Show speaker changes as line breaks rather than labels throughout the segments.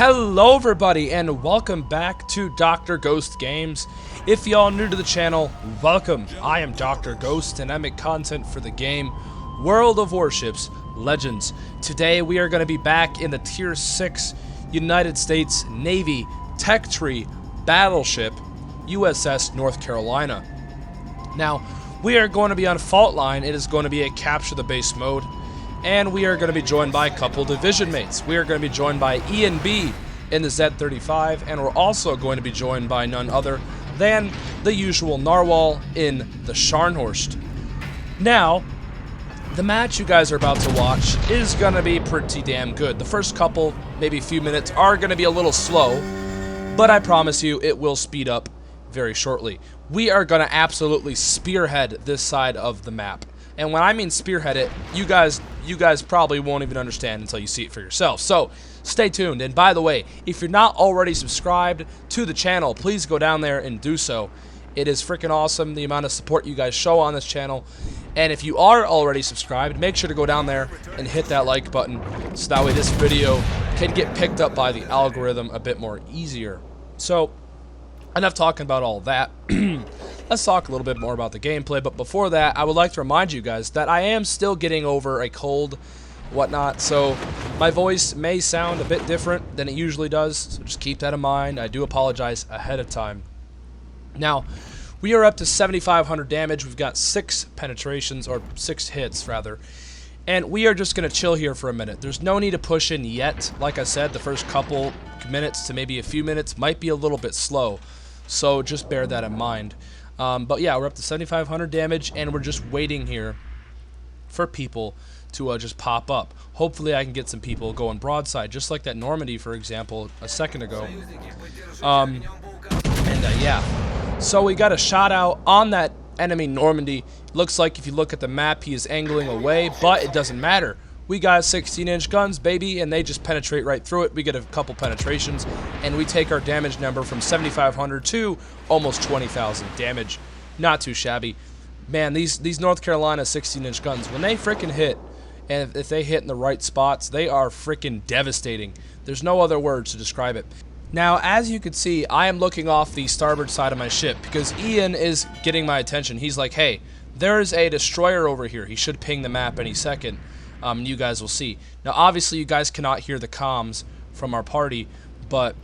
Hello everybody and welcome back to Dr. Ghost Games. If y'all new to the channel, welcome. I am Dr. Ghost and I make content for the game World of Warships Legends. Today we are going to be back in the Tier 6 United States Navy Tech Tree battleship USS North Carolina. Now we are going to be on fault line. It is going to be a capture the base mode. And we are going to be joined by a couple division mates. We are going to be joined by Ian B in the Z-35, and we're also going to be joined by none other than the usual Narwhal in the Scharnhorst. Now, the match you guys are about to watch is going to be pretty damn good. The first couple, maybe a few minutes, are going to be a little slow, but I promise you it will speed up very shortly. We are going to absolutely spearhead this side of the map. And when I mean spearhead it, you guys probably won't even understand until you see it for yourself. So stay tuned. And by the way, if you're not already subscribed to the channel, please go down there and do so. It is freaking awesome the amount of support you guys show on this channel. And if you are already subscribed, make sure to go down there and hit that like button so that way this video can get picked up by the algorithm a bit more easier. So enough talking about all that. Let's talk a little bit more about the gameplay, but before that, I would like to remind you guys that I am still getting over a cold, whatnot, so my voice may sound a bit different than it usually does, so just keep that in mind. I do apologize ahead of time. Now, we are up to 7,500 damage. We've got 6 penetrations, or 6 hits, rather, and we are just going to chill here for a minute. There's no need to push in yet. Like I said, the first couple minutes to maybe a few minutes might be a little bit slow, so just bear that in mind. But yeah, we're up to 7,500 damage, and we're just waiting here for people to just pop up. Hopefully I can get some people going broadside, just like that Normandy, for example, a second ago. Yeah. So we got a shot out on that enemy Normandy. Looks like if you look at the map, he is angling away, but it doesn't matter. We got 16-inch guns, baby, and they just penetrate right through it. We get a couple penetrations, and we take our damage number from 7,500 to almost 20,000 damage. Not too shabby. Man, these North Carolina 16-inch guns, when they freaking hit, and if they hit in the right spots, they are freaking devastating. There's no other words to describe it. Now, as you can see, I am looking off the starboard side of my ship because Ian is getting my attention. He's like, hey, there's a destroyer over here. He should ping the map any second. You guys will see. Now, obviously, you guys cannot hear the comms from our party, but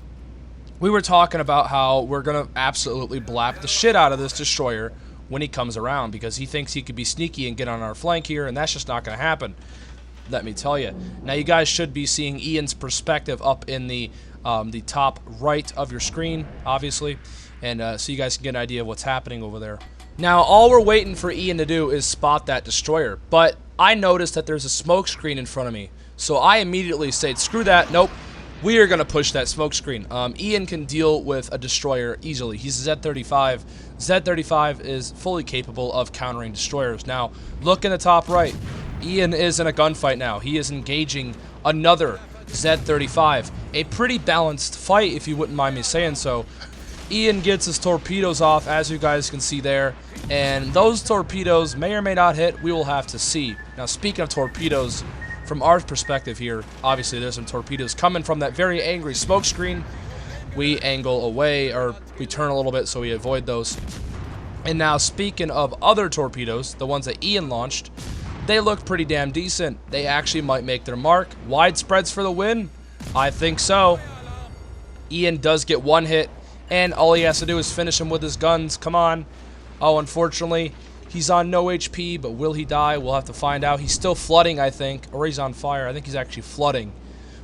we were talking about how we're going to absolutely blap the shit out of this destroyer when he comes around because he thinks he could be sneaky and get on our flank here, and that's just not going to happen. Let me tell you. Now, you guys should be seeing Ian's perspective up in the top right of your screen, obviously, and so you guys can get an idea of what's happening over there. Now, all we're waiting for Ian to do is spot that destroyer, but I noticed that there's a smoke screen in front of me, so I immediately said, screw that, nope, we are going to push that smoke screen. Ian can deal with a destroyer easily. He's a Z-35. Z-35 is fully capable of countering destroyers. Now, look in the top right. Ian is in a gunfight now. He is engaging another Z-35. A pretty balanced fight, if you wouldn't mind me saying so. Ian gets his torpedoes off, as you guys can see there, and those torpedoes may or may not hit. We will have to see. Now, speaking of torpedoes, from our perspective here, obviously there's some torpedoes coming from that very angry smoke screen. We angle away, or we turn a little bit so we avoid those. And now, speaking of other torpedoes, the ones that Ian launched, they look pretty damn decent. They actually might make their mark. Wide spreads for the win? I think so. Ian does get one hit, and all he has to do is finish him with his guns. Come on. Oh, unfortunately, he's on no HP, but will he die? We'll have to find out. He's still flooding, I think, or he's on fire. I think he's actually flooding.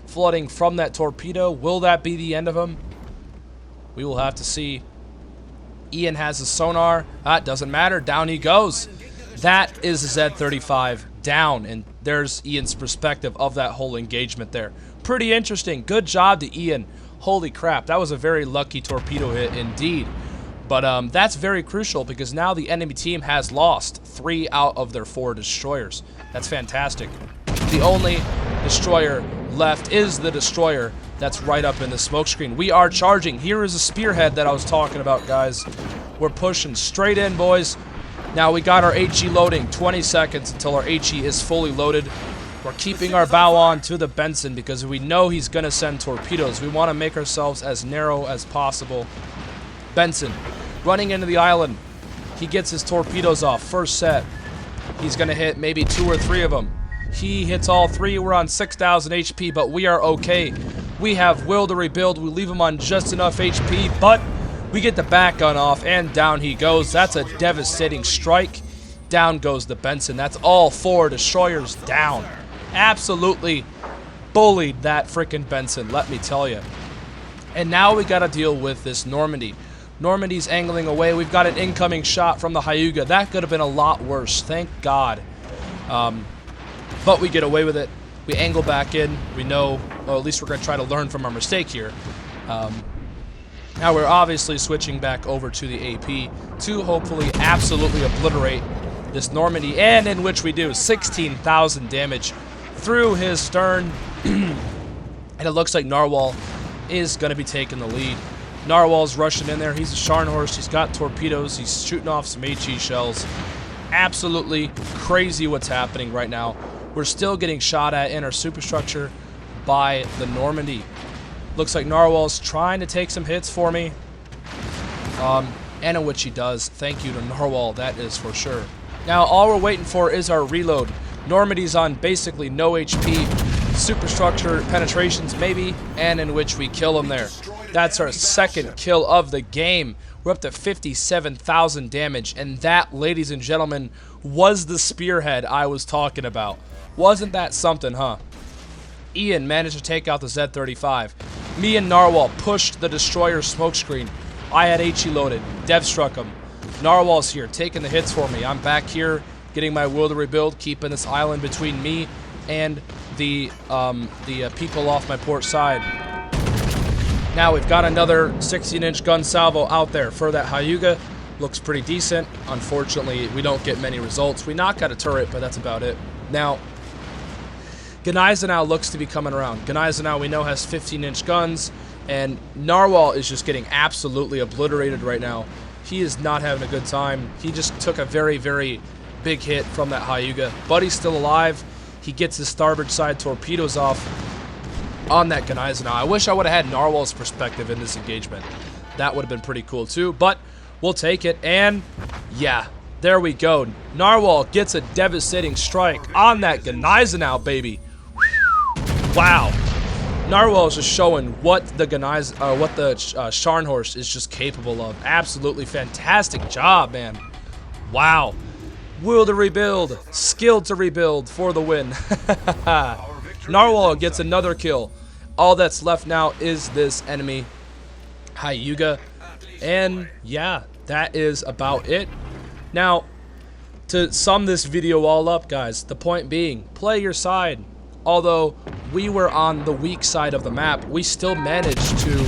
Flooding from that torpedo. Will that be the end of him? We will have to see. Ian has a sonar. That doesn't matter. Down he goes. That is a Z-35 down, and there's Ian's perspective of that whole engagement there. Pretty interesting. Good job to Ian. Holy crap, that was a very lucky torpedo hit indeed. But that's very crucial because now the enemy team has lost 3 out of their 4 destroyers. That's fantastic. The only destroyer left is the destroyer that's right up in the smoke screen. We are charging. Here is a spearhead that I was talking about, guys. We're pushing straight in, boys. Now we got our HE loading. 20 seconds until our HE is fully loaded. We're keeping our bow on to the Benson because we know he's going to send torpedoes. We want to make ourselves as narrow as possible. Benson running into the island. He gets his torpedoes off. First set. He's going to hit maybe 2 or 3 of them. He hits all 3. We're on 6,000 HP, but we are okay. We have will to rebuild. We leave him on just enough HP, but we get the back gun off, and down he goes. That's a devastating strike. Down goes the Benson. That's all 4 destroyers down. Absolutely bullied that frickin' Benson, let me tell you. And now we got to deal with this Normandy. Normandy's angling away. We've got an incoming shot from the Hyuga. That could have been a lot worse, thank God. But we get away with it. We angle back in. We know, or at least we're going to try to learn from our mistake here. Now we're obviously switching back over to the AP to hopefully absolutely obliterate this Normandy, and in which we do 16,000 damage through his stern. And it looks like Narwhal is going to be taking the lead. Narwhal's rushing in there. He's a Scharnhorst. He's got torpedoes. He's shooting off some HE shells. Absolutely crazy what's happening right now. We're still getting shot at in our superstructure by the Normandy. Looks like Narwhal's trying to take some hits for me. And in which he does. Thank you to Narwhal, that is for sure. Now all we're waiting for is our reload. Normandy's on basically no HP. Superstructure penetrations maybe, and in which we kill him there. That's our second kill of the game. We're up to 57,000 damage, and that, ladies and gentlemen, was the spearhead I was talking about. Wasn't that something, huh? Ian managed to take out the Z-35. Me and Narwhal pushed the destroyer smokescreen. I had HE loaded. Dev struck him. Narwhal's here, taking the hits for me. I'm back here, getting my will to rebuild, keeping this island between me and the people off my port side. Now we've got another 16-inch gun salvo out there for that Hyuga. Looks pretty decent. Unfortunately, we don't get many results. We knock out a turret, but that's about it. Now, Gneisenau looks to be coming around. Gneisenau, we know, has 15-inch guns, and Narwhal is just getting absolutely obliterated right now. He is not having a good time. He just took a very, very big hit from that Hyuga, but he's still alive. He gets his starboard side torpedoes off on that Gneisenau. I wish I would have had Narwhal's perspective in this engagement. That would have been pretty cool too, but we'll take it. And yeah, there we go. Narwhal gets a devastating strike on that Gneisenau, baby. Wow. Narwhal is just showing what the Scharnhorst is just capable of. Absolutely fantastic job, man. Wow. Will to rebuild, skill to rebuild for the win. Narwhal gets another kill. All that's left now is this enemy Hyuga. And yeah, that is about it. Now, to sum this video all up, guys, the point being, play your side. Although we were on the weak side of the map, we still managed to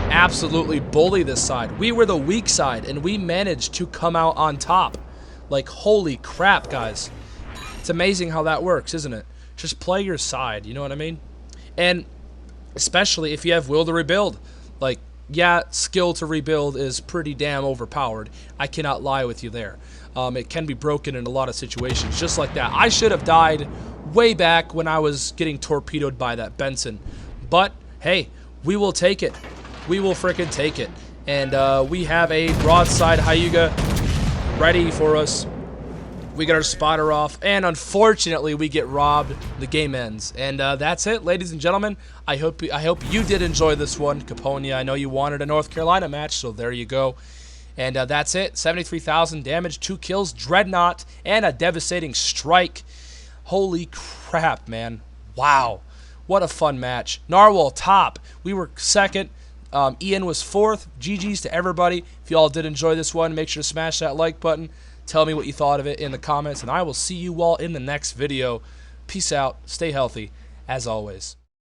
absolutely bully this side. We were the weak side, and we managed to come out on top. Like, holy crap, guys. It's amazing how that works, isn't it? Just play your side, you know what I mean? And especially if you have will to rebuild. Like, yeah, skill to rebuild is pretty damn overpowered. I cannot lie with you there. It can be broken in a lot of situations, just like that. I should have died way back when I was getting torpedoed by that Benson. But, hey, we will take it. We will frickin' take it. And we have a broadside Hyuga ready for us. We get our spotter off, and unfortunately we get robbed. The game ends. And that's it, ladies and gentlemen. I hope you did enjoy this one. Kaponya, I know you wanted a North Carolina match, so there you go. And that's it. 73,000 damage, 2 kills, Dreadnought, and a devastating strike. Holy crap, man. Wow. What a fun match. Narwhal top. We were second. Ian was fourth. GG's to everybody. If you all did enjoy this one, make sure to smash that like button. Tell me what you thought of it in the comments, and I will see you all in the next video. Peace out. Stay healthy, as always.